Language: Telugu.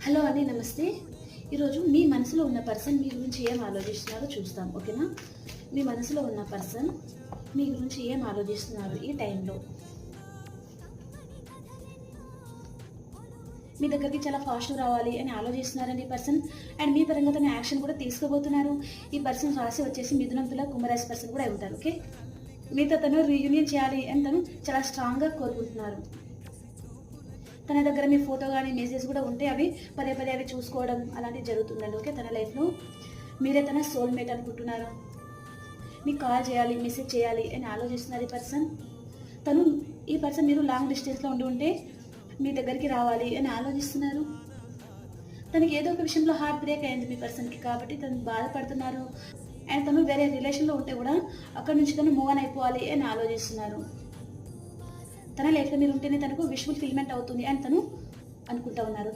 హలో అండి, నమస్తే. ఈరోజు మీ మనసులో ఉన్న పర్సన్ మీ గురించి ఏం ఆలోచిస్తున్నారో చూస్తాం, ఓకేనా? మీ మనసులో ఉన్న పర్సన్ మీ గురించి ఏం ఆలోచిస్తున్నారు ఈ టైంలో? మీ దగ్గరికి చాలా ఫాస్ట్గా రావాలి అని ఆలోచిస్తున్నారండి ఈ పర్సన్. అండ్ మీ పరంగా తన యాక్షన్ కూడా తీసుకోబోతున్నారు. ఈ పర్సన్ రాశి వచ్చేసి మిథునం, తుల, కుంభరాశి పర్సన్ కూడా ఉంటారు, ఓకే? మీతో తను రీయూనియన్ చేయాలి అని తను చాలా స్ట్రాంగ్గా కోరుకుంటున్నారు. తన దగ్గర మీ ఫోటో కానీ మెసేజ్ కూడా ఉంటే అవి పదే పదే అవి చూసుకోవడం అలాంటివి జరుగుతుందండి, ఓకే? తన లైఫ్లో మీరే తన సోల్మేట్ అనుకుంటున్నారు. మీకు కాల్ చేయాలి, మెసేజ్ చేయాలి అని ఆలోచిస్తున్నారు ఈ పర్సన్. ఈ పర్సన్ మీరు లాంగ్ డిస్టెన్స్లో ఉంటే మీ దగ్గరికి రావాలి అని ఆలోచిస్తున్నారు. తనకి ఏదో ఒక విషయంలో హార్ట్ బ్రేక్ అయింది మీ పర్సన్కి, కాబట్టి తను బాధపడుతున్నారు. అండ్ తను వేరే రిలేషన్లో ఉంటే కూడా అక్కడ నుంచి తను మూవ్ ఆన్ అయిపోవాలి అని ఆలోచిస్తున్నారు. తన లైఫ్లో మీరు ఉంటేనే తనకు విషువల్ ఫిల్మెంట్ అవుతుంది అని తను అనుకుంటా ఉన్నారు.